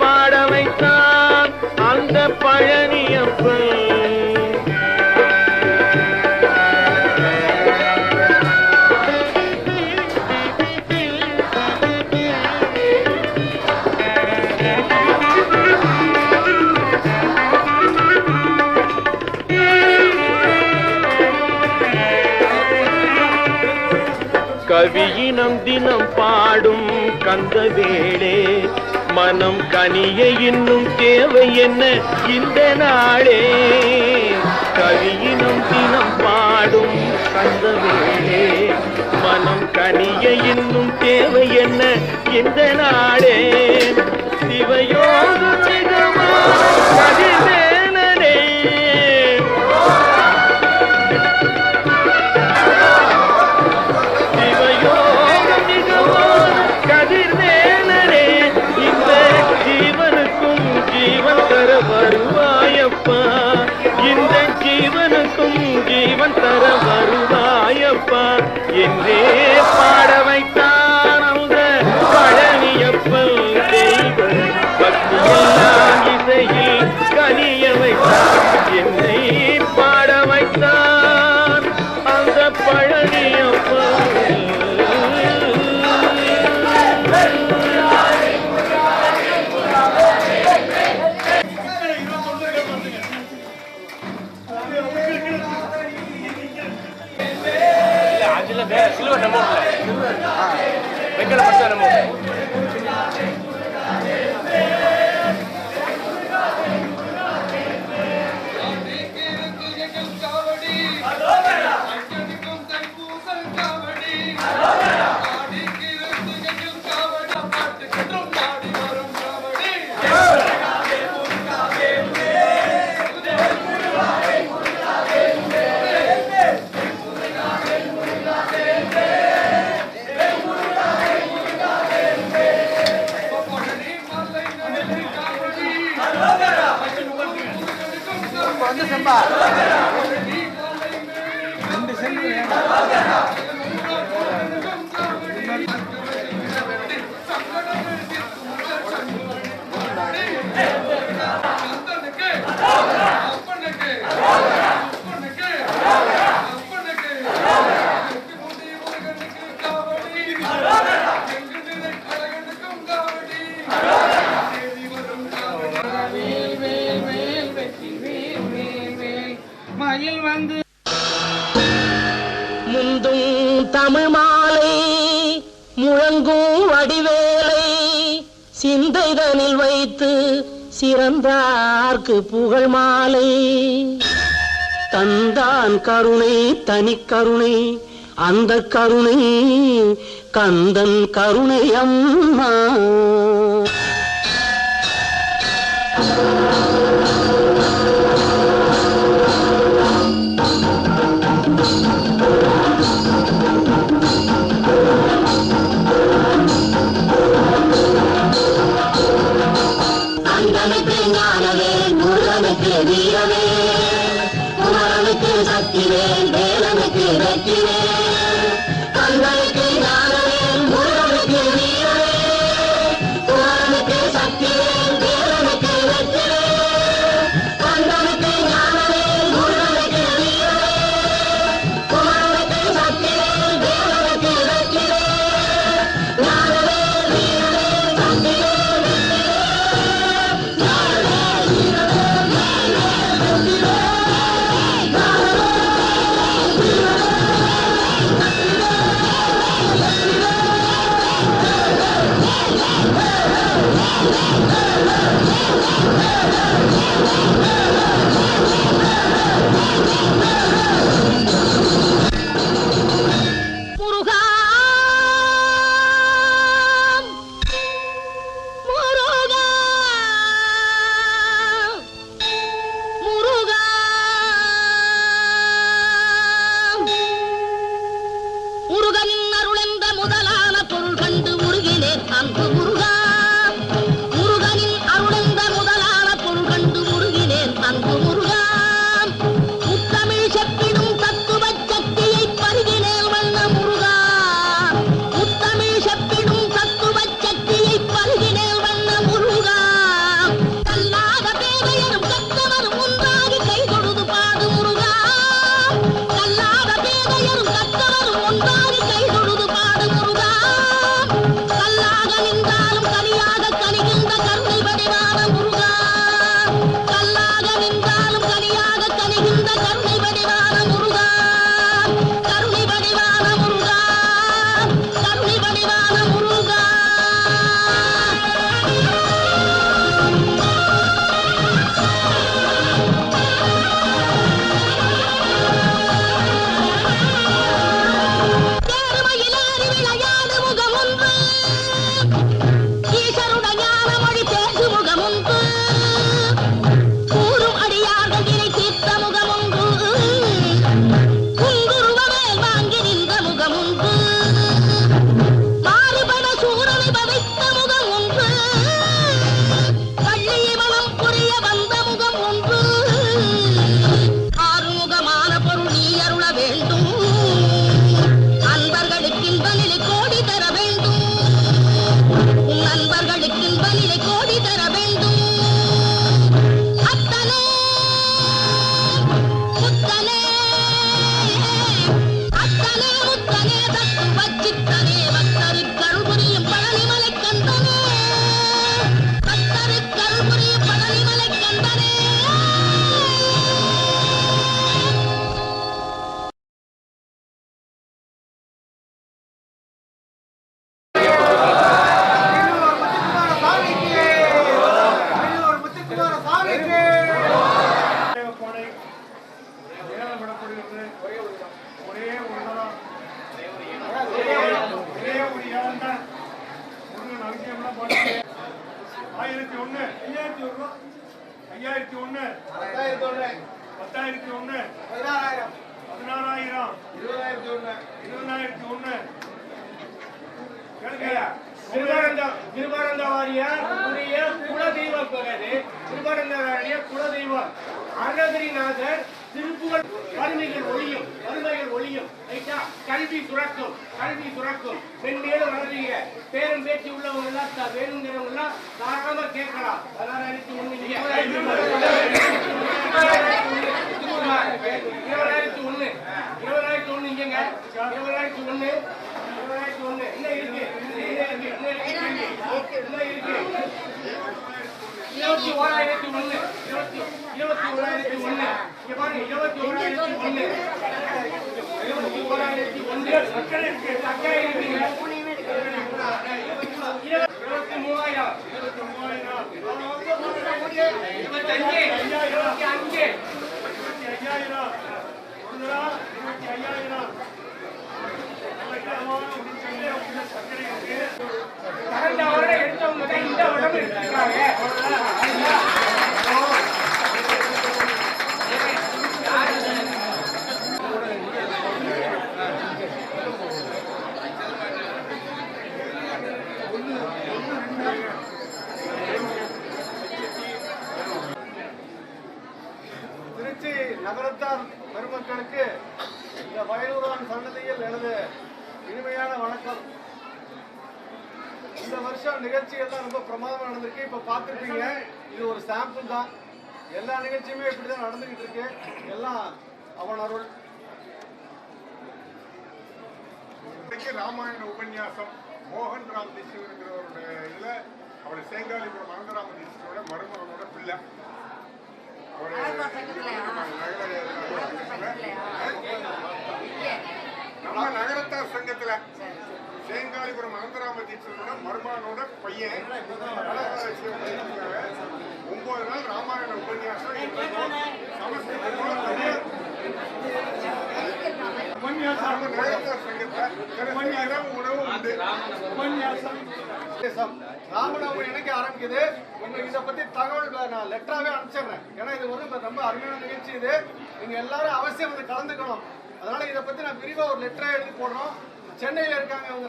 பாட வைத்தான் அந்த பழனியப்பன் கவியினம் தினம் பாடும் கந்தவேளே மனம் கனிய இன்னும் தேவை என்ன இந்த நாளே கவியினம் தினம் பாடும் கந்தவேளே மனம் கனிய இன்னும் தேவை என்ன இந்த நாளே சிவயோக கதிர்வேலனே வருவாயப்பா இந்த ஜீவனுக்கும் ஜீவன் தர வருவாயப்பா என்றே பாட வைத்தான் அந்த பழனியப்பன் தெய்வ பக்தியெல்லாம் இசையில் கனிய வைத்தான் என்னை பாட வைத்தான் அந்த பழனியப்பன் சில்வர் நம்ம வெங்கல பச்சை நம்ம வந்து செம்பா ரெண்டு செம்பு வடிவேலை சிந்தைதனில் வைத்து சிறந்தார்க்கு புகழ் மாலை தந்தான் கருணை தனி கருணை அந்த கருணை கந்தன் கருணை அம்மா கந்தனுக்கு ஞானவே முருகனுக்கு வீரவே குமரனுக்கு சக்திவே வேலனுக்கு வெற்றிவே கந்தனுக்கு ஞானவே முருகனுக்கு வீரவே குமரனுக்கு சக்திவே வேலனுக்கு வெற்றிவே கந்தனுக்கு ஞானவே முருகனுக்கு வீரவே குமரனுக்கு சக்திவே வேலனுக்கு வெற்றிவே ஞானவே வீரவே சக்திவே முருகா முருகா முருகா முருகனின் அருளென்ற முதலான பொருள் கண்டு முருகினேன் அன்பு முருகா முருகனின் அருளென்ற முதலான பொருள் கண்டு முருகினேன் அன்பு முருகா முத்தமிழ் செப்பிடும் தத்துவ சக்தியை பருகினேன் வண்ண முருகா முத்தமிழ் செப்பிடும் தத்துவ சக்தியை பருகினேன் வண்ண முருகா கல்லாத பேதையரும் கற்றவரும் ஒன்றாகி கை தொழுது பாடு முருகா கல்லாத பேதையரும் கற்றவரும் ஒன்றாகி கை தொழுது பாடு முருகா கல்லாக நின்றாலும் கனியாக கனிகின்ற கருணை வடிவான முருகா கல்லாக நின்றாலும் கனியாக கனிகின்ற கருணை வடிவான முருகா கருணை வடிவான முருகா கருணை வடிவான முருகா ஏறுமயிலேறி விளையாடு முகம் ஒன்று ஈசருட ஞான மொழி பேசு முகம் ஒன்று கூறும் அடியார்கள் இறை தீர்த்த முகம் ஒன்று குங்குருவ மேல் வாங்கி நின்ற முகம் ஒன்று மாறுபட சூரனை வதைத்த முகம் ஒன்று பள்ளியை மனம் புரிய வந்த முகம் ஒன்று ஆறுமுகமான பொருள் நீ அருள வேண்டும் அன்பர்களுக்கு இன்பநிலை கோடி தர வேண்டும் உன் நண்பர்களுக்கு இன்பநிலை கோடி தர வேண்டும் அத்தனே முத்தனே அத்தனே முத்தனே தத்துவ சித்தனே பக்தருக்கருள் புரியும் பழனிமலை கந்தனே பக்தருக்கருள் புரியும் பழனிமலை கந்தனே குலதெய்வம் அருணகிரிநாதர் திருப்புகழ் வறுமைகள் ஒழியும் வறுமைகள் ஒழியும் கல்வி சுரக்கும் மென்மேலும் வளர்றீங்க பேரும் பேச்சு உள்ளவங்க எல்லாம் வேணுங்கிறவங்க எல்லாம் தாராளமா கேட்கலாம் 2001 இங்க 2001 என்ன இருக்கு 21,001 21,001 இங்க பாருங்க 21,001 சக்கரை இருக்குங்க கடந்த வருடம் எடுத்தவங்க தான் இந்த வருடம் எடுத்துக்கிறாங்க. திருச்சி நகரத்தார் பெருமக்களுக்கு இந்த வயலூரான் சன்னதியில் எனது இனிமையான வணக்கம். இந்த வருஷம் நிகழ்ச்சிகள்லாம் ரொம்ப பிரமாதமாக நடந்திருக்கு. இப்போ பார்த்துருப்பீங்க, இது ஒரு சாம்பிள் தான். எல்லா நிகழ்ச்சியுமே இப்படி தான் நடந்துகிட்டு இருக்கு. எல்லாம் அவன் அருள். ராமாயண உபன்யாசம் மோகன் ராம் தீட்சிதருங்கிறவருடைய இதுல அவர் சேங்காலிபுரம் அனந்தராம தீட்சிதரோட மருமகனோட பிள்ளை. நம்ம நகரத்தார் சங்கத்துல சேங்காலிபுரம் அனந்தராம தீட்சிதரோட மருமகனோட பையன் 9 நாள் ராமாயண உபன்யாசம் நகரத்தார் சங்கத்துல உணவு உண்டு. ராமநவமி என்னைக்கு ஆரம்பிக்குது, உங்களுக்கு இதை பத்தி தகவல் நான் லெட்டராகவே அனுப்பிச்சிடுறேன். ஏன்னா இது வந்து ரொம்ப அருமையான நிகழ்ச்சி. இது நீங்க எல்லாரும் அவசியம் வந்து கலந்துக்கணும். அதனால இதை பத்தி நான் விரிவா ஒரு லெட்டரா எழுதி போடுறோம். சென்னையில இருக்காங்க இவங்க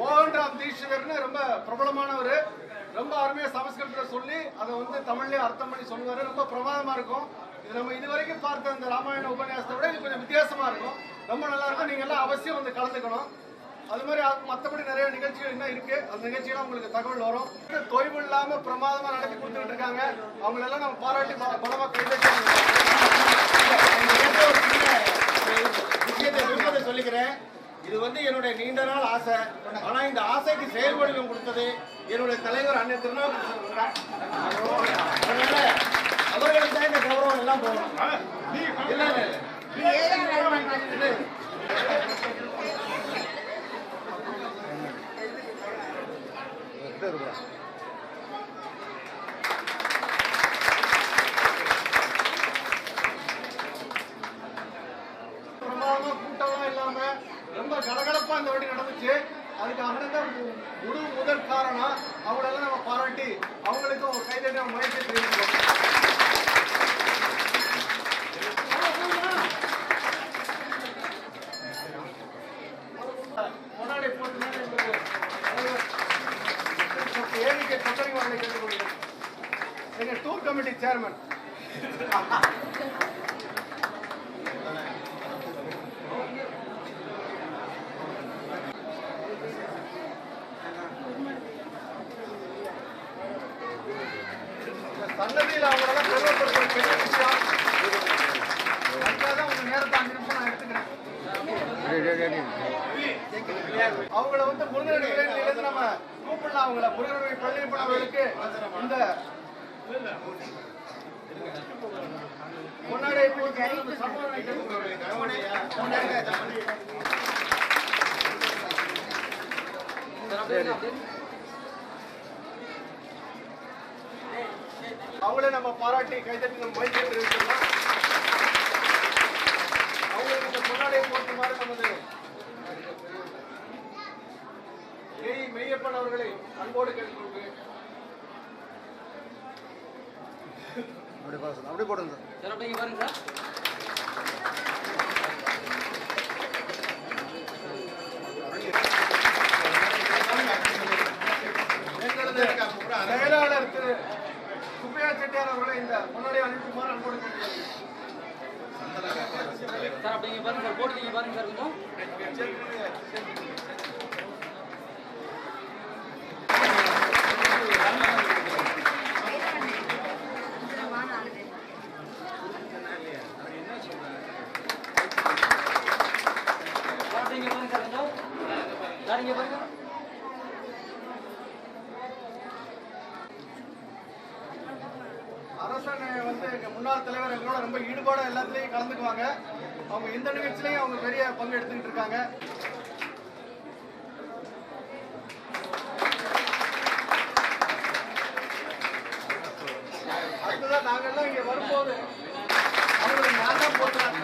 மோகன் ராம் தீட்சிதர்னு ரொம்ப பிரபலமானவர். ரொம்ப அருமையா சமஸ்கிருதத்துல சொல்லி அதை வந்து தமிழ்லயே அர்த்தம் பண்ணி சொல்லுவாரு. ரொம்ப பிரமாதமா இருக்கும். இது நம்ம இதுவரைக்கும் பார்த்த அந்த ராமாயண உபன்யாசத்தை விட இது கொஞ்சம் வித்தியாசமா இருக்கும். ரொம்ப நல்லா இருக்கும். நீங்க எல்லாம் அவசியம் வந்து கலந்துக்கணும். அது மாதிரி மற்றபடி நிறைய நிகழ்ச்சிகள் என்ன இருக்கு, அந்த நிகழ்ச்சியெல்லாம் உங்களுக்கு தகவல் வரும். தொய்வு இல்லாம பிரமாதமா நடத்தி கொடுத்துட்டு இருக்காங்க. அவங்களெல்லாம் நம்ம பாராட்டி பலமா விஷயத்தை சொல்லிக்கிறேன். இது வந்து என்னுடைய நீண்ட நாள் ஆசை. ஆனா இந்த ஆசைக்கு செயல்வடிவம் கொடுத்தது என்னுடைய தலைவர் அண்ணன் திருநாவுக்கரசர். அவர்களுக்கு தான் இந்த கௌரவம் எல்லாம் போகணும். பிரமாதமா கூட்டம்லாம் இல்லாம ரொம்ப கலகலப்பா இந்த வாட்டி நடந்துச்சு. அதுக்கு அண்ணன் தான் முதல் காரணம். அவங்களெல்லாம் நம்ம பாராட்டி அவங்களுக்கும் ஒரு கைதட்டி முயற்சி தெரிவிக்கிறோம். முன்னாடி போட்டு ஏரிக்கை கொத்தனை வாழை கேட்டுக்கொள்கிறேன். எங்க டூர் கமிட்டி சேர்மன் சன்னதியில் அவங்களெல்லாம் பெருமைப்படுத்துற பெரிய விஷயம். அதுக்காக உங்க நேரத்தை 5 நிமிஷம் நான் எடுத்துக்கிறேன். அவங்கள வந்து முருகனடியிலிருந்து நம்ம கூப்பிடலாம். அவங்கள முருகனடி பழனியப்பன் அவர்களுக்கு இந்த முன்னாடி அவங்களே நம்ம பாராட்டி கைதட்டி நம்ம முயற்சி தெரிவிச்சிருக்கோம். அவங்களுக்கு இந்த முன்னாடியே போட்டுமாறு நமது மெய்யப்பன் அவர்களை அன்போடு கேட்டுக்கொள்கிறேன். அப்படி போடுங்க சார். பாருங்க சார். செயலாளர் திரு சுப்பையா செட்டியார் அவர்களை இந்த முன்னாடி அனுப்புமாறு அன்போடு கேட்டுக்கொள்கிறேன். சார் அப்படிங்க பாருங்க சார், போட்டு பாருங்க சார் கொஞ்சம். அரசனை வந்து எங்க முன்னாள் தலைவர் எங்களோட ரொம்ப ஈடுபாடு எல்லாத்துலயும் கலந்துக்குவாங்க. அவங்க இந்த நிகழ்ச்சியிலையும் அவங்க பெரிய பங்கு எடுத்துக்கிட்டு இருக்காங்க. அடுத்ததான் நாங்கெல்லாம் இங்க வரும்போது அவங்களுக்கு நான் தான் போட்டுறேன்.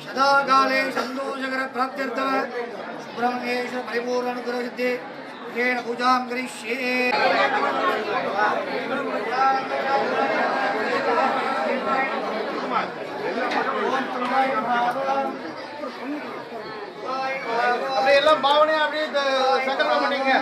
सदाकाले सन्तोषकर प्राप्त्यर्थव सुब्रह्मण्येश्वर परिपूर्ण अनुग्रहसिद्धे तेन पूजां करिष्ये அப்படியே எல்லாம் பாவனையா அப்படியே சங்கல்பம் பண்ணீங்க.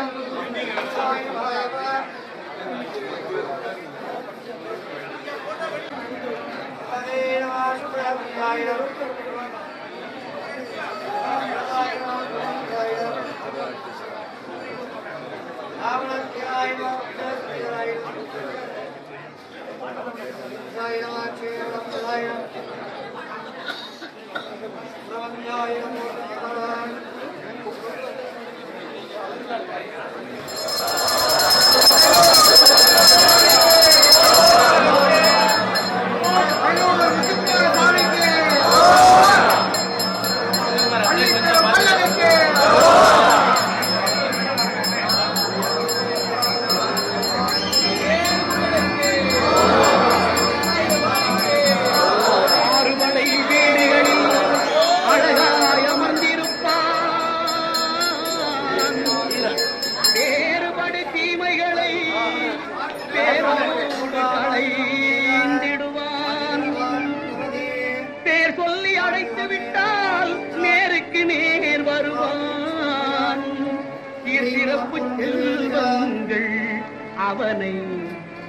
அவனை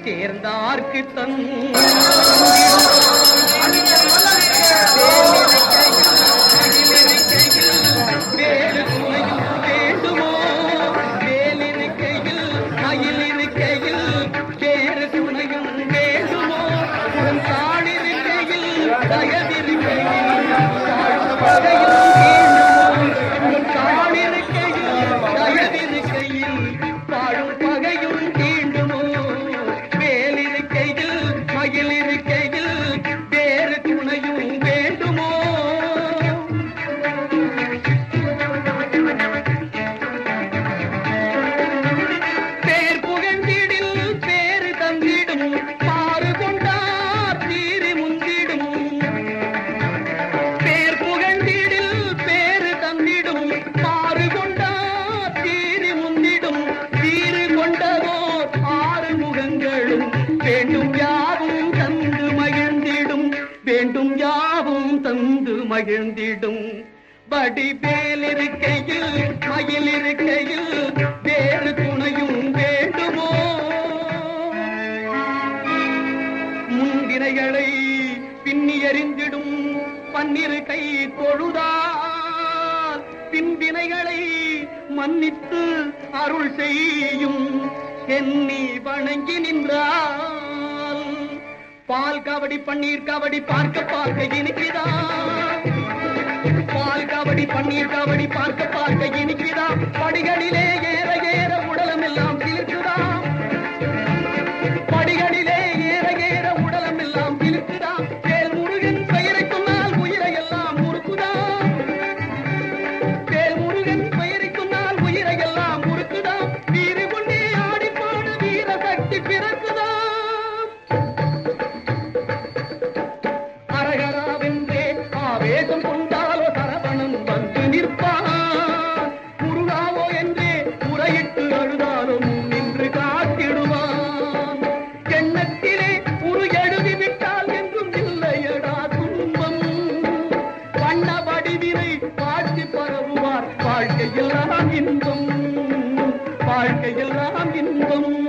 சேர்ந்தார்க்கு தன் வேறு துணையும் வேண்டுமோ வேலிருக்கையில் மயிலிருக்கையில் வேறு துணையும் வேண்டுமோ உன் தாளிருக்கையில் தயவிருக்கையில் மகிழ்ந்திடும் படி வேலிருக்கையில் மயிலிருக்கையில் வேறு துணையும் வேண்டுமோ முன்வினைகளை பின்னி எறிந்திடும் பன்னிரு கை தொழுதால் பின்வினைகளை மன்னித்து அருள் செய்யும் எண்ணி வணங்கி நின்றால் பால் கபடி பன்னீர் கபடி பார்க்க பார்க்க இனிக்குதான் பால் கபடி பன்னீர் கபடி பார்க்க பார்க்க இனிக்குதான் படிகளிலே ஏற ஏற உடலம் எல்லாம் சிலிர்க்குதான் படிகளிலே ஏற ஏற உடலம் எல்லாம் சிலிர்க்குதான் வேல் முருகன் பெயரை சொன்னால் உயிரை எல்லாம் முறுக்குதான் வேல் முருகன் பெயரை சொன்னால் உயிரை எல்லாம் முறுக்குதான் வீறு கொண்டே ஆடிப்பாடு வீர சக்தி பிறக்குதான் வாழ்க்கையில் இன்பம் வாழ்க்கையெல்லாம் இன்பம்